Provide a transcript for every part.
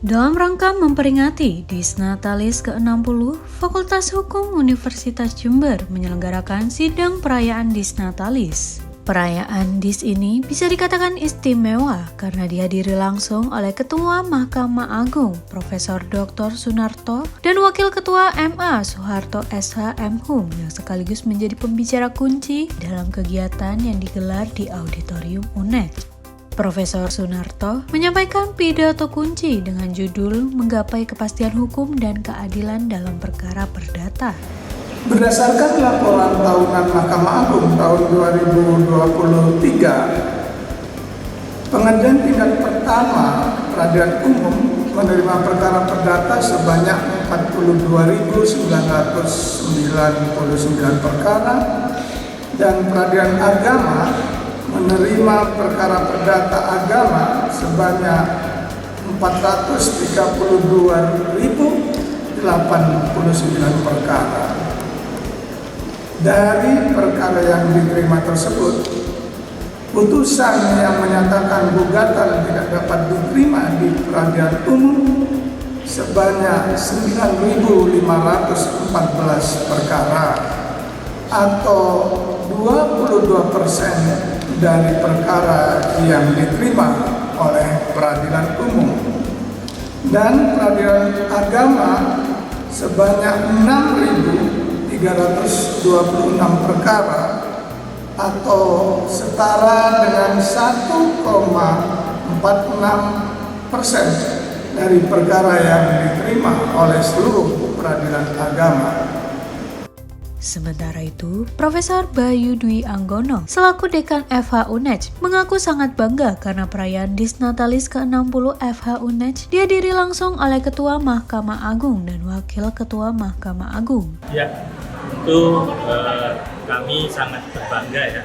Dalam rangka memperingati Disnatalis ke-60, Fakultas Hukum Universitas Jember menyelenggarakan sidang perayaan Disnatalis. Perayaan DIS ini bisa dikatakan istimewa karena dihadiri langsung oleh Ketua Mahkamah Agung Profesor Dr. Sunarto dan Wakil Ketua MA Soeharto SH MHum yang sekaligus menjadi pembicara kunci dalam kegiatan yang digelar di Auditorium UNED. Profesor Sunarto menyampaikan pidato kunci dengan judul Menggapai Kepastian Hukum dan Keadilan dalam Perkara Perdata. Berdasarkan laporan tahunan Mahkamah Agung tahun 2023, pengadilan tingkat pertama peradilan umum menerima perkara perdata sebanyak 42.999 perkara dan peradilan agama menerima perkara perdata agama sebanyak 432.089 perkara. Dari perkara yang diterima tersebut, putusan yang menyatakan gugatan tidak dapat diterima di peradilan umum sebanyak 9.514 perkara atau 22% dari perkara yang diterima oleh peradilan umum, dan peradilan agama sebanyak 6.326 perkara atau setara dengan 1,46% dari perkara yang diterima oleh seluruh peradilan agama. Sementara itu, Profesor Bayu Dwi Anggono selaku Dekan FH UNED mengaku sangat bangga karena perayaan Disnatalis ke-60 FH UNED dihadiri langsung oleh Ketua Mahkamah Agung dan Wakil Ketua Mahkamah Agung. Ya, itu kami sangat berbangga ya,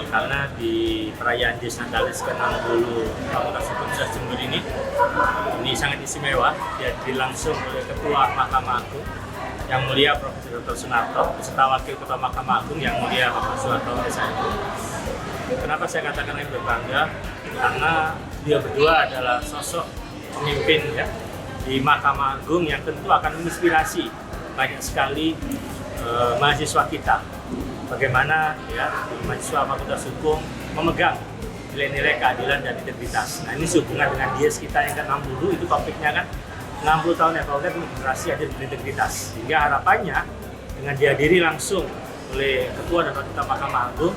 karena di perayaan Disnatalis ke-60 Fakultas Hukum Jember ini sangat istimewa, dihadiri langsung oleh Ketua Mahkamah Agung yang mulia Profesor Dr. Sunarto beserta Wakil Ketua Mahkamah Agung yang mulia Bapak Soeharto SH. Kenapa saya katakan ini berbangga? Karena dia berdua adalah sosok pemimpin ya di Mahkamah Agung yang tentu akan menginspirasi banyak sekali mahasiswa kita. Bagaimana ya mahasiswa Fakultas Hukum memegang nilai-nilai keadilan dan integritas. Nah, ini sehubungan dengan DIS kita yang ke-60, itu topiknya kan 60 tahun FH untuk generasi adil berintegritas. Sehingga harapannya dengan dihadiri langsung oleh Ketua dan Wakil Mahkamah Agung,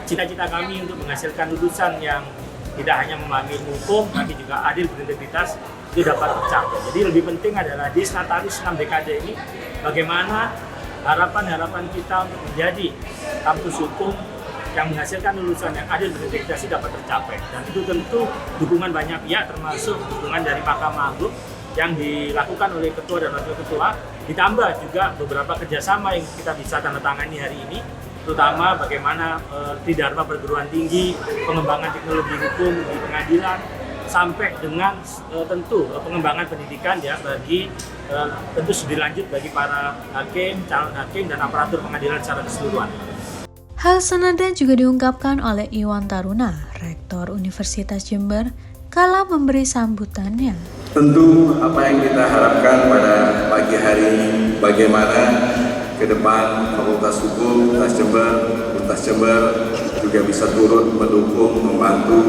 cita-cita kami untuk menghasilkan lulusan yang tidak hanya memahami hukum, tapi juga adil berintegritas itu dapat tercapai. Jadi lebih penting adalah di Disnatalis 6 dekade ini, bagaimana harapan-harapan kita untuk menjadi kampus hukum yang menghasilkan lulusan yang adil berintegritas dapat tercapai. Dan itu tentu dukungan banyak pihak, termasuk dukungan dari Mahkamah Agung yang dilakukan oleh Ketua dan Wakil Ketua, ditambah juga beberapa kerjasama yang kita bisa tanda tangani hari ini, terutama bagaimana Tridharma perguruan tinggi, pengembangan teknologi hukum di pengadilan, sampai dengan tentu pengembangan pendidikan ya bagi tentu studi lanjut bagi para hakim, calon hakim, dan aparatur pengadilan secara keseluruhan. Hal senada juga diungkapkan oleh Iwan Taruna, Rektor Universitas Jember, kala memberi sambutannya. Tentu apa yang kita harapkan pada pagi hari ini, bagaimana ke depan Fakultas Hukum Universitas Jember juga bisa turut mendukung, membantu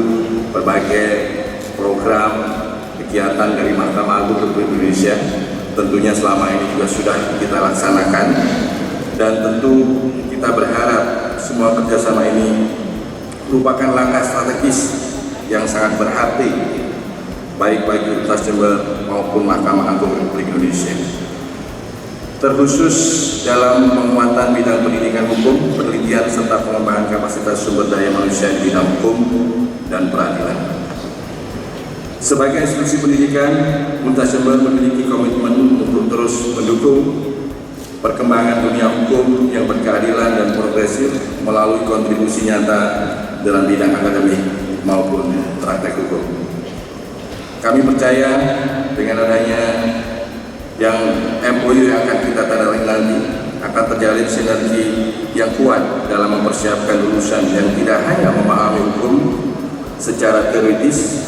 berbagai program kegiatan dari Mahkamah Agung Republik Indonesia. Tentunya selama ini juga sudah kita laksanakan, dan tentu kita berharap semua kerjasama ini merupakan langkah strategis yang sangat berarti baik bagi Universitas Jember maupun Mahkamah Agung Republik Indonesia. Terkhusus dalam penguatan bidang pendidikan hukum, penelitian serta pengembangan kapasitas sumber daya manusia di bidang hukum dan peradilan. Sebagai institusi pendidikan, Universitas Jember memiliki komitmen untuk terus mendukung perkembangan dunia hukum yang berkeadilan dan progresif melalui kontribusi nyata dalam bidang akademik maupun praktek hukum. Kami percaya dengan adanya yang MOU yang akan kita tandatangani akan terjalin sinergi yang kuat dalam mempersiapkan lulusan yang tidak hanya memahami hukum secara teoritis,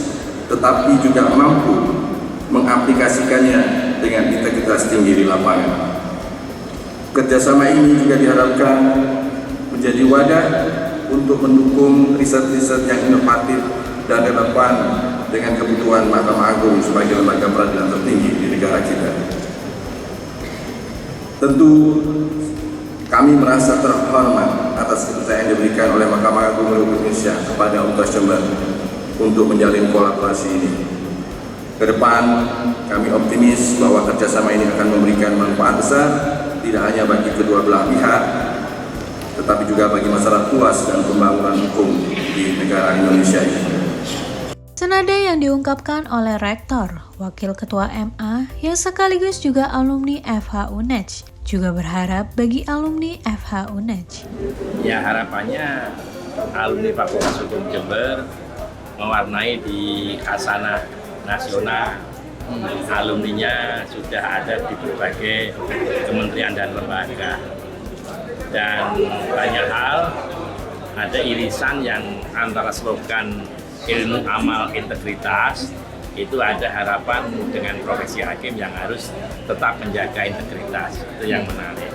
tetapi juga mampu mengaplikasikannya dengan integritas tinggi di lapangan. Kerjasama ini juga diharapkan menjadi wadah untuk mendukung riset-riset yang inovatif dan relevan dengan kebutuhan Mahkamah Agung sebagai lembaga peradilan tertinggi di negara kita. Tentu kami merasa terhormat atas kepercayaan yang diberikan oleh Mahkamah Agung Republik Indonesia kepada Untas Jember untuk menjalin kolaborasi ini. Ke depan, kami optimis bahwa kerjasama ini akan memberikan manfaat besar, tidak hanya bagi kedua belah pihak, tetapi juga bagi masyarakat luas dan pembangunan hukum di negara Indonesia ini. Senada yang diungkapkan oleh Rektor, Wakil Ketua MA yang sekaligus juga alumni FH UNEJ, juga berharap bagi alumni FH UNEJ. Ya, harapannya alumni Fakultas Hukum Jember mewarnai di khasanah nasional. Alumninya sudah ada di berbagai kementerian dan lembaga. Dan banyak hal, ada irisan yang antara slogan ilmu amal integritas, itu ada harapan dengan profesi hakim yang harus tetap menjaga integritas. Itu yang menarik.